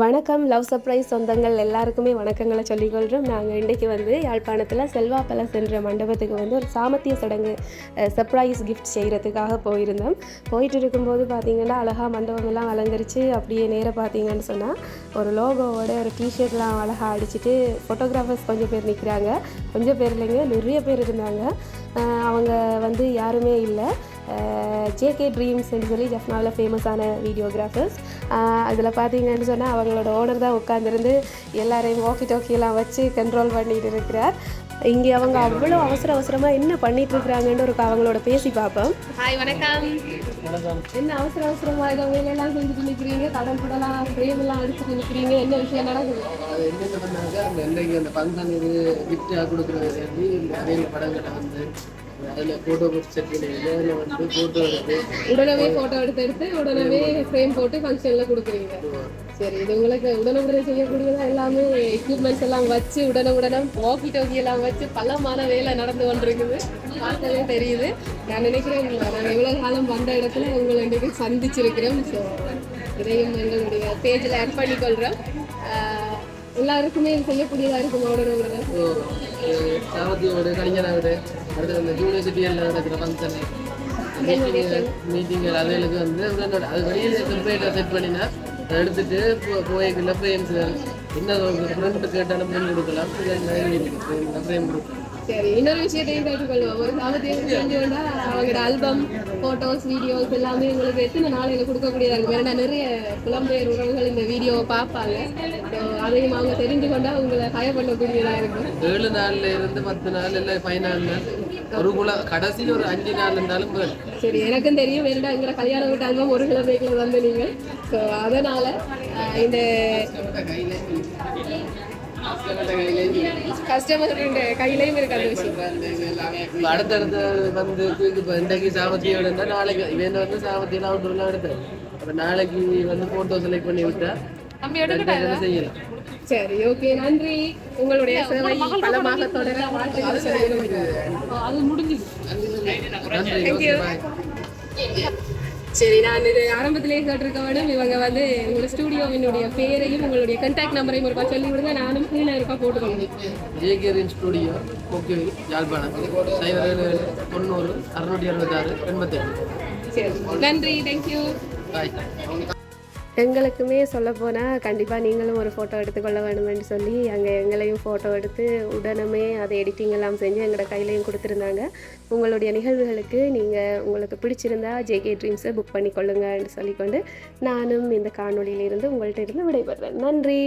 வணக்கம் love surprise சொந்தங்கள் எல்லாருக்குமே வணக்கங்களை சொல்லிக்கொள்கிறோம். நாங்கள் இன்றைக்கி யாழ்ப்பாணத்தில் செல்வா பேலஸ் என்ற மண்டபத்துக்கு ஒரு சாமத்திய சடங்கு சர்ப்ரைஸ் கிஃப்ட் செய்கிறதுக்காக போயிருந்தோம். போயிட்டு இருக்கும்போது பார்த்திங்கன்னா அழகாக மண்டபமெல்லாம் அலங்கரித்து அப்படியே நேராக பார்த்தீங்கன்னு சொன்னால் ஒரு லோகோவோட ஒரு டிஷர்ட்லாம் அழகாக அடிச்சுட்டு ஃபோட்டோகிராஃபர்ஸ் கொஞ்சம் பேர் நிற்கிறாங்க. கொஞ்சம் பேர் இல்லைங்க, நிறைய பேர் இருந்தாங்க. அவங்க யாருமே இல்லை, ஜேகே ட்ரீம்ஸ்ன்னு சொல்லி ஜஃப்னாவில் ஃபேமஸான வீடியோகிராஃபர்ஸ். அதில் பார்த்தீங்கன்னு சொன்னால் அவங்களோட ஓனர் தான் உட்காந்துருந்து எல்லாரையும் வாக்கி டாக்கியெல்லாம் வச்சு கண்ட்ரோல் பண்ணிகிட்டு இருக்கிறார். இங்கே அவங்க அவ்வளோ அவசரமாக என்ன பண்ணிகிட்ருக்குறாங்கன்னு அவங்களோட பேசி பார்ப்போம். ஹாய், வணக்கம். என்ன அவசரமாக இதை வேலையெல்லாம் செஞ்சுட்டு நிற்கிறீங்க? கடன் கூடலாம் ஃப்ரேமெல்லாம் அடிச்சுட்டு நிற்கிறீங்க, என்ன விஷயம் நடக்குது? என்னென்ன பண்ணாங்க இன்றைக்கு அந்த ஃபங்க்ஷன் இது கிஃப்டாக கொடுக்குறது நிறைய படங்களை அதில் ஃபோட்டோ செட் பண்ணி ஃபோட்டோ எடுத்து ஃபோட்டோ எடுத்து உடனே ஃப்ரேம் போட்டு ஃபங்க்ஷனில் கொடுக்குறீங்க. சரி, இது உங்களுக்கு உடனுடனே செய்யக்கூடியதாக எல்லாமே எக்யூப்மெண்ட்ஸ் எல்லாம் வச்சு உடனே வாக்கி டோக்கி எல்லாம் வச்சு பலமான வேலை நடந்து கொண்டிருக்குது. பார்த்தாலே தெரியுது. நான் நினைக்கிறேன் நாங்கள் எவ்வளோ காலம் வந்த இடத்துல உங்களை இன்றைக்கு சந்திச்சிருக்கிறோம். ஸோ இதையும் எங்களுடைய பேஜில் ஆட் பண்ணிக்கொள்கிறோம். எல்லாருக்குமே இது செய்யக்கூடியதாக இருக்கும். உடனே சாவத்தியோட கலைஞரோட அடுத்து அந்த யூனிவர்சிட்டியில் நடக்கிற ஃபங்க்ஷன் மீட்டிங் அதுகளுக்கு அது வெளியில் செப்பரேட்டாக செட் பண்ணினா எடுத்துட்டு போய்க்குள்ள ஃப்ரேம்ஸ் என்ன ஃப்ரெண்டு கேட்டாலும் ஃப்ரெண்ட் கொடுக்கலாம், ஃப்ரேம் கொடுக்கலாம். சரி, இன்னொரு விஷயத்தையும் கேட்டுக்கொள்வோம். ஒரு சாவத்தியம் செஞ்சு கொண்டா அவங்களோட ஆல்பம் ஃபோட்டோஸ் வீடியோஸ் எல்லாமே உங்களுக்கு எத்தனை நாளையில் கொடுக்கக்கூடியதாக இருக்கும்? ஏன்னா நிறைய புலம்பெயர் உறவுகள் இந்த வீடியோவை பார்ப்பாங்க. ஸோ அதையும் அவங்க தெரிஞ்சு கொண்டா உங்களை ஹயர் பண்ணக்கூடியதாக இருக்கும். 7 நாள்ல இருந்து 10 நாள் இல்லை 5 நாள் ஒரு கடைசி ஒரு 5 நாள் இருந்தாலும் சரி, எனக்கும் தெரியும். வேணுடா எங்களை கல்யாணம் விட்டாங்க ஒரு கிழமைக்குள்ள வந்து நீங்கள். ஸோ அதனால் இந்த கஸ்டமர்களுடைய கையிலையும் இருக்கு அந்த விஷயம். அடுத்தடுத்து இன்றைக்கு சாவத்தியோட இருந்தால் நாளைக்கு இவன் சாவத்தியெல்லாம் அவுட்லாம் எடுத்தேன். அப்போ நாளைக்கு ஃபோட்டோ செலக்ட் பண்ணி விட்டா செய்யலாம். சரி, ஓகே, நன்றி. உங்களுடைய சேவை பலமாக தொடர அது முடிஞ்சுது. சரி, நான் இது ஆரம்பத்திலேயே கேட்டிருக்க வேணும். இவங்க உங்களோட ஸ்டூடியோவினுடைய பேரையும் உங்களுடைய கான்டாக்ட் நம்பரையும் ஒருக்கா சொல்லி விடுங்க. நானும் கீழே இருக்கா போட்டுக்கணும். JK studio okay Yazhpanam 90 666 87. சரி, நன்றி, தேங்க்யூ, பாய். எங்களுக்குமே சொல்லப்போனால் கண்டிப்பாக நீங்களும் ஒரு ஃபோட்டோ எடுத்துக்கொள்ள வேணுமென்னு சொல்லி அங்கே எங்களையும் ஃபோட்டோ எடுத்து உடனே அதை எடிட்டிங் எல்லாம் செஞ்சு எங்களோட கையிலையும் கொடுத்துருந்தாங்க. உங்களுடைய நிகழ்வுகளுக்கு உங்களுக்கு பிடிச்சிருந்தா ஜேகே ட்ரீம்ஸை புக் பண்ணிக்கொள்ளுங்கன்னு சொல்லிக்கொண்டு நானும் இந்த காணொலியிலிருந்து உங்கள்கிட்ட இருந்து விடைபெறுறேன். நன்றி.